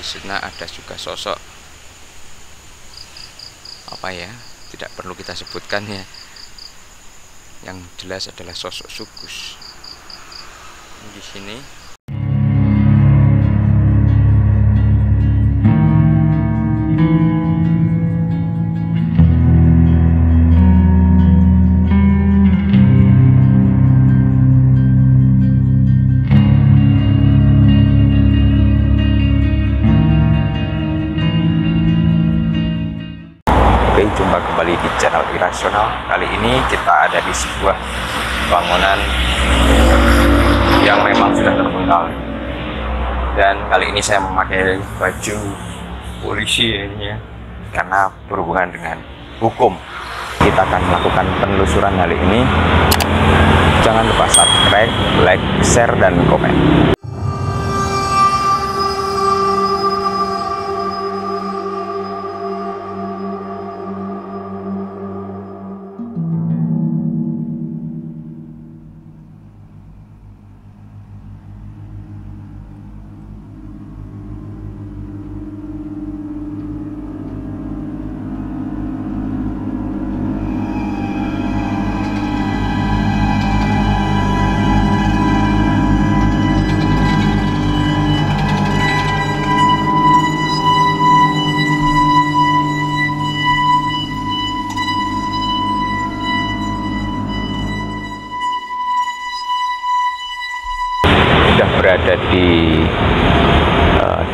Di sana ada juga sosok apa ya, tidak perlu kita sebutkan ya. Yang jelas adalah sosok Sugus. Di sini jumpa kembali di channel Irasional. Kali ini kita ada di sebuah bangunan yang memang sudah terbengkalai, dan kali ini saya memakai baju polisi ini ya, karena berhubungan dengan hukum. Kita akan melakukan penelusuran kali ini. Jangan lupa subscribe, like, share, dan komen. Berada di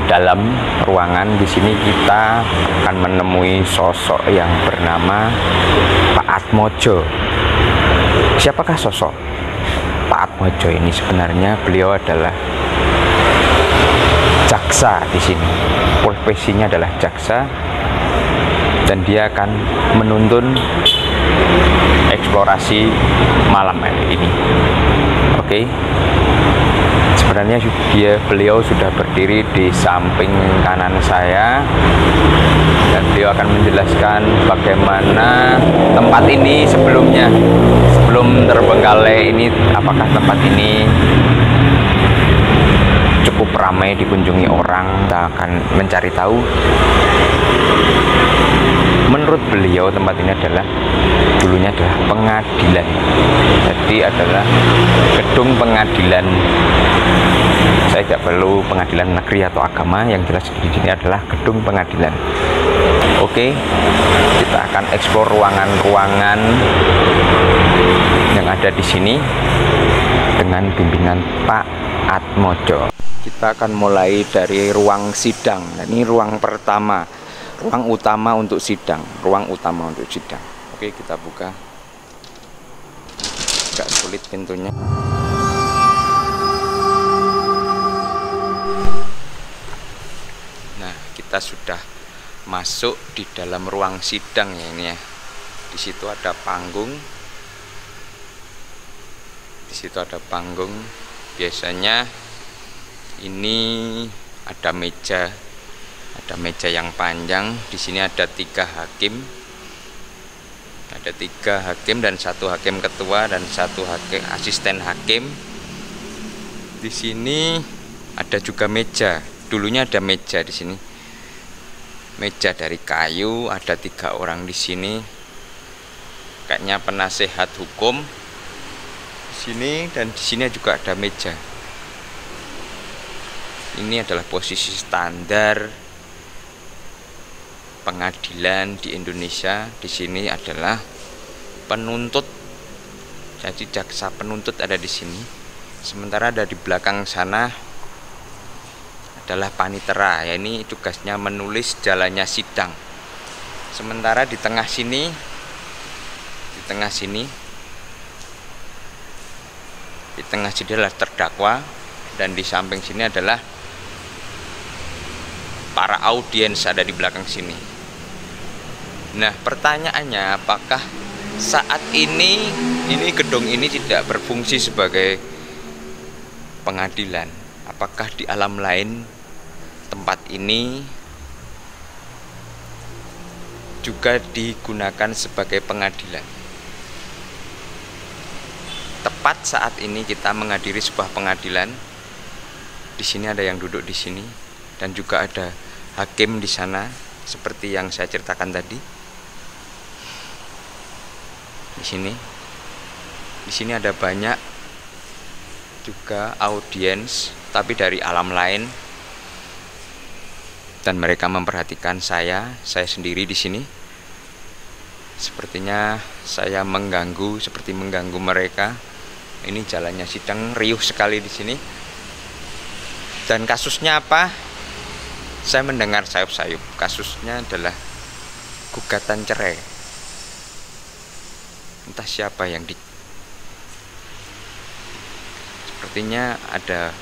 dalam ruangan. Di sini kita akan menemui sosok yang bernama Pak Atmojo. Siapakah sosok Pak Atmojo ini? Sebenarnya beliau adalah jaksa di sini. Profesinya adalah jaksa, dan dia akan menuntun eksplorasi malam ini. Oke. Sebenarnya beliau sudah berdiri di samping kanan saya, dan beliau akan menjelaskan bagaimana tempat ini sebelumnya, sebelum terbengkalai ini, apakah tempat ini cukup ramai dikunjungi orang. Kita akan mencari tahu. Menurut beliau tempat ini adalah dulunya adalah pengadilan. Jadi adalah gedung pengadilan. Saya tidak perlu pengadilan negeri atau agama, yang jelas di sini adalah gedung pengadilan. Oke, kita akan eksplor ruangan-ruangan yang ada di sini dengan bimbingan Pak Atmojo. Kita akan mulai dari ruang sidang. Ini ruang pertama, ruang utama untuk sidang. Ruang utama untuk sidang. Oke, kita buka. Agak sulit pintunya. Nah, kita sudah masuk di dalam ruang sidang ya ini ya. Di situ ada panggung. Di situ ada panggung. Biasanya ini ada meja. Ada meja yang panjang. Di sini ada 3 hakim. Ada 3 hakim dan 1 hakim ketua dan 1 hakim asisten hakim. Di sini ada juga meja. Dulunya ada meja di sini. Meja dari kayu, ada 3 orang di sini. Kayaknya penasehat hukum di sini, dan di sini juga ada meja. Ini adalah posisi standar pengadilan di Indonesia. Di sini adalah penuntut. Jadi jaksa penuntut ada di sini. Sementara ada di belakang sana adalah panitera, ya, ini tugasnya menulis jalannya sidang. Sementara di tengah sini, di tengah sini adalah terdakwa, dan di samping sini adalah para audiens ada di belakang sini. Nah, pertanyaannya, apakah saat ini gedung ini tidak berfungsi sebagai pengadilan? Apakah di alam lain tempat ini juga digunakan sebagai pengadilan? Tepat saat ini kita menghadiri sebuah pengadilan. Di sini ada yang duduk di sini. dan juga ada hakim di sana seperti yang saya ceritakan tadi. Di sini ada banyak juga audiens tapi dari alam lain, dan mereka memperhatikan saya sendiri di sini. Sepertinya saya seperti mengganggu mereka. Ini jalannya sidang riuh sekali di sini. Dan kasusnya apa? Saya mendengar sayup-sayup. Kasusnya adalah gugatan cerai. Entah siapa yang sepertinya ada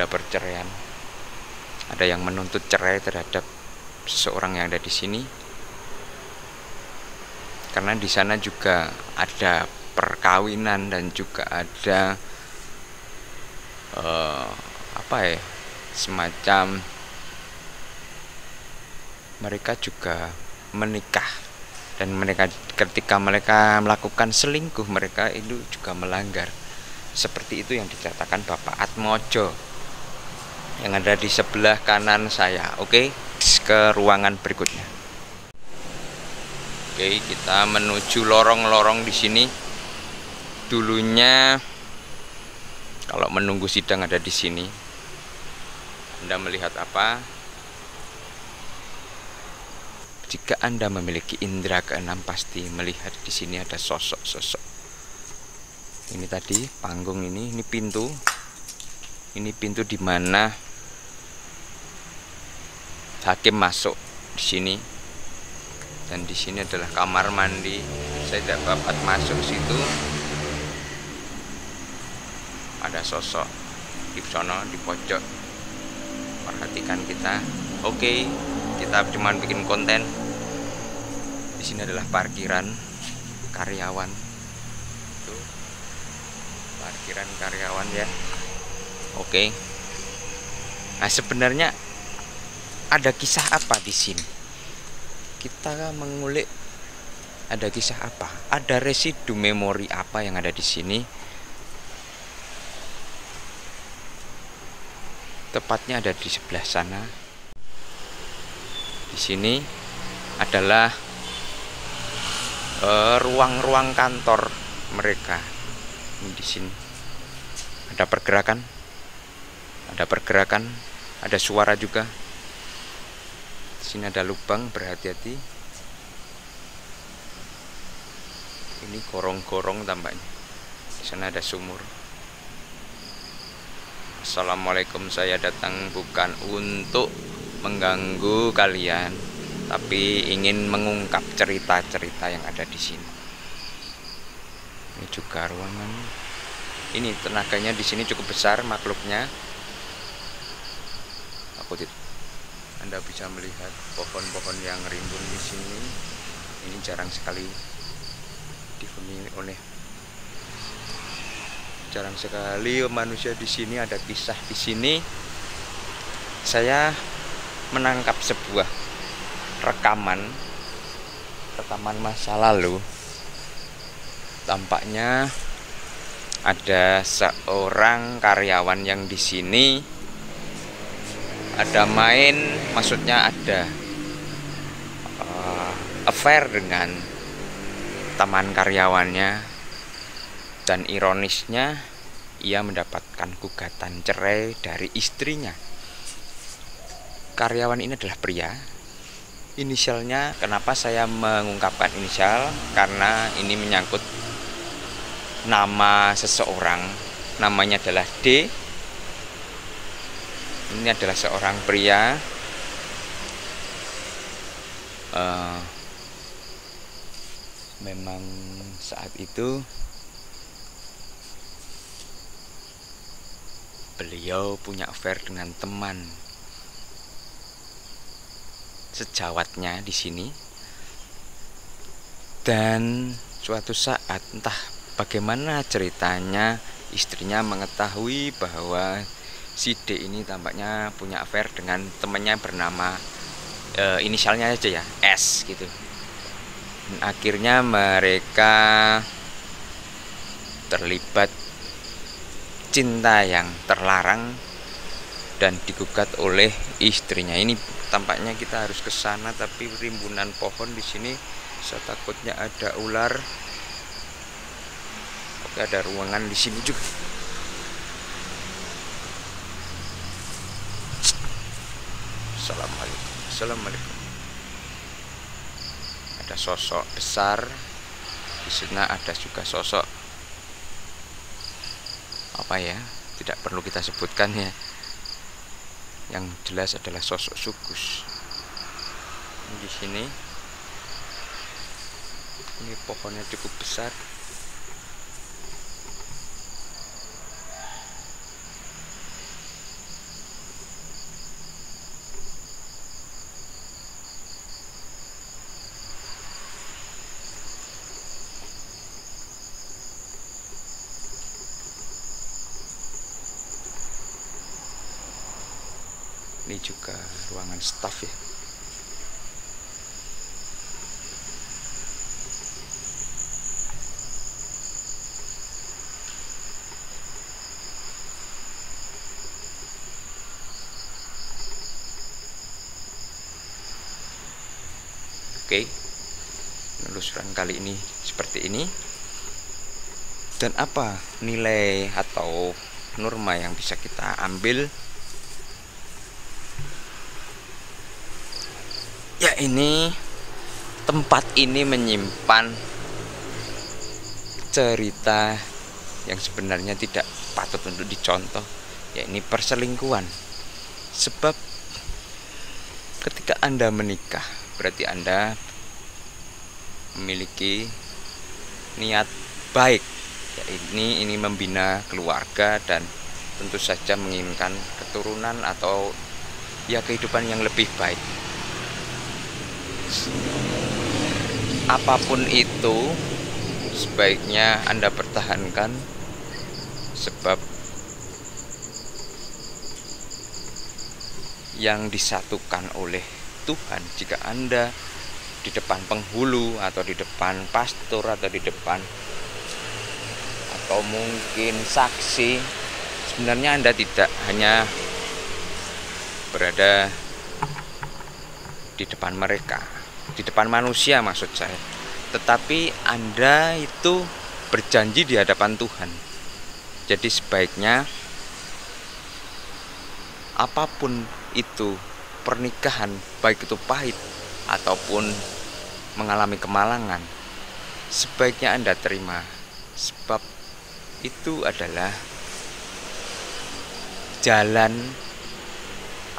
perceraian. Ada yang menuntut cerai terhadap seseorang yang ada di sini, karena di sana juga ada perkawinan dan juga ada semacam mereka juga menikah, dan mereka ketika mereka melakukan selingkuh, mereka itu juga melanggar. Seperti itu yang dikatakan Bapak Atmojo yang ada di sebelah kanan saya. Oke, ke ruangan berikutnya. Oke, kita menuju lorong-lorong di sini. Dulunya kalau menunggu sidang ada di sini. Anda melihat apa? Jika Anda memiliki indera keenam, pasti melihat di sini ada sosok-sosok. Ini tadi panggung ini pintu. Ini pintu di mana hakim masuk di sini, dan di sini adalah kamar mandi. Saya tidak dapat masuk situ. Ada sosok di sana di pojok perhatikan kita. Oke, kita cuma bikin konten. Di sini adalah parkiran karyawan. Tuh, parkiran karyawan ya. Oke. Nah, sebenarnya ada kisah apa di sini? Kita mengulik ada kisah apa? Ada residu memori apa yang ada di sini? Tepatnya ada di sebelah sana. Di sini adalah ruang-ruang kantor mereka. Di sini ada pergerakan, ada suara juga. Di sini ada lubang, berhati-hati. Ini gorong-gorong tampaknya. Di sana ada sumur. Assalamualaikum, saya datang bukan untuk mengganggu kalian, tapi ingin mengungkap cerita-cerita yang ada di sini. Ini juga ruangan. Ini tenaganya di sini cukup besar makhluknya. Anda bisa melihat pohon-pohon yang rimbun di sini. Ini jarang sekali dihuni oleh manusia di sini. Ada kisah di sini. Saya menangkap sebuah rekaman masa lalu. Tampaknya ada seorang karyawan yang di sini ada maksudnya ada affair dengan teman karyawannya, dan ironisnya ia mendapatkan gugatan cerai dari istrinya. Karyawan ini adalah pria. Inisialnya, kenapa saya mengungkapkan inisial? Karena ini menyangkut nama seseorang. Namanya adalah D. Ini adalah seorang pria. Memang saat itu beliau punya affair dengan teman sejawatnya di sini, dan suatu saat entah bagaimana ceritanya istrinya mengetahui bahwa si D ini tampaknya punya affair dengan temannya bernama inisialnya aja ya, S gitu. Dan akhirnya mereka terlibat cinta yang terlarang dan digugat oleh istrinya. Ini tampaknya kita harus ke sana, tapi rimbunan pohon di sini, saya takutnya ada ular. Oke, ada ruangan di sini juga. Assalamualaikum. Assalamualaikum. Ada sosok besar di sana, ada juga sosok apa ya, tidak perlu kita sebutkan ya. Yang jelas adalah sosok sugus. Di sini ini pohonnya cukup besar. Ini juga ruangan staf ya. Oke, penelusuran kali ini seperti ini. Dan apa nilai atau norma yang bisa kita ambil? Ya, ini tempat ini menyimpan cerita yang sebenarnya tidak patut untuk dicontoh, ya ini perselingkuhan. Sebab ketika Anda menikah, berarti Anda memiliki niat baik, ya ini membina keluarga dan tentu saja menginginkan keturunan atau ya kehidupan yang lebih baik. Apapun itu sebaiknya Anda pertahankan, sebab yang disatukan oleh Tuhan, jika Anda di depan penghulu atau di depan pastor atau di depan atau mungkin saksi, sebenarnya Anda tidak hanya berada di depan mereka, di depan manusia maksud saya, tetapi Anda itu berjanji di hadapan Tuhan. Jadi sebaiknya apapun itu pernikahan, baik itu pahit ataupun mengalami kemalangan, sebaiknya Anda terima, sebab itu adalah jalan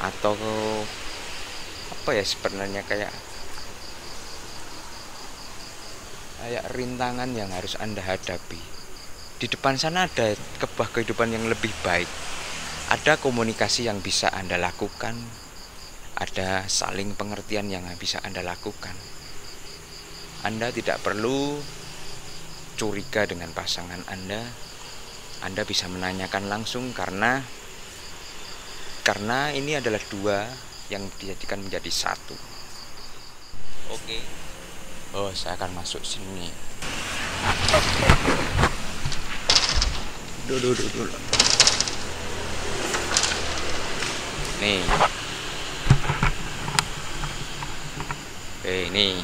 atau apa ya, sebenarnya kayak rintangan yang harus Anda hadapi. Di depan sana ada kehidupan yang lebih baik, ada komunikasi yang bisa Anda lakukan, ada saling pengertian yang bisa Anda lakukan. Anda tidak perlu curiga dengan pasangan Anda. Anda bisa menanyakan langsung karena ini adalah dua yang dijadikan menjadi satu. Oke. Oh, saya akan masuk sini. Dulu. Nih. Oke, ini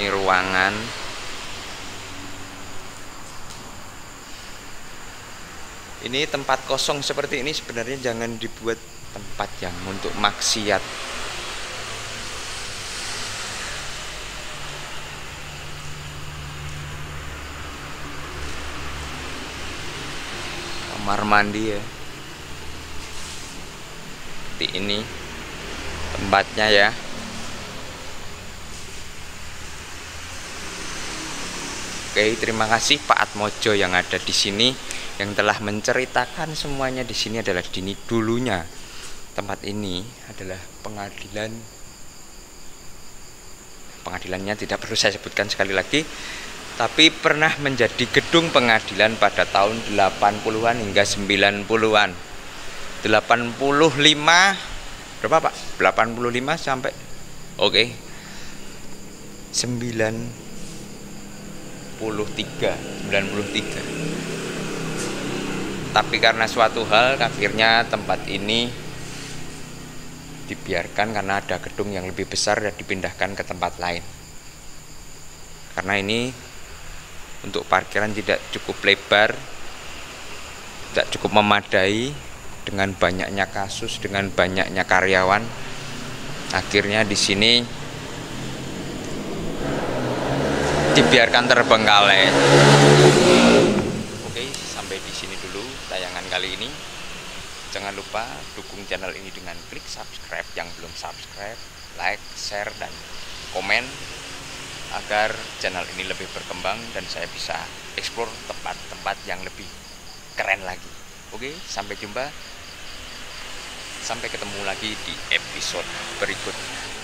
ruangan. Ini tempat kosong seperti ini sebenarnya jangan dibuat tempat yang untuk maksiat. Kamar mandi ya. Seperti ini tempatnya ya. Oke, terima kasih Pak Atmojo yang ada di sini, yang telah menceritakan semuanya. Di sini adalah dulunya tempat ini adalah pengadilan. Pengadilannya tidak perlu saya sebutkan sekali lagi, tapi pernah menjadi gedung pengadilan pada tahun 80-an hingga 90-an. 85 berapa Pak? 85 sampai oke. 93. Tapi karena suatu hal akhirnya tempat ini dibiarkan karena ada gedung yang lebih besar dan dipindahkan ke tempat lain. Karena ini untuk parkiran tidak cukup lebar, tidak cukup memadai, dengan banyaknya kasus, dengan banyaknya karyawan. Akhirnya di sini dibiarkan terbengkalai. Oke, sampai di sini dulu tayangan kali ini. Jangan lupa dukung channel ini dengan klik subscribe yang belum subscribe, like, share, dan komen agar channel ini lebih berkembang dan saya bisa explore tempat-tempat yang lebih keren lagi. Oke, sampai jumpa. Sampai ketemu lagi di episode berikutnya.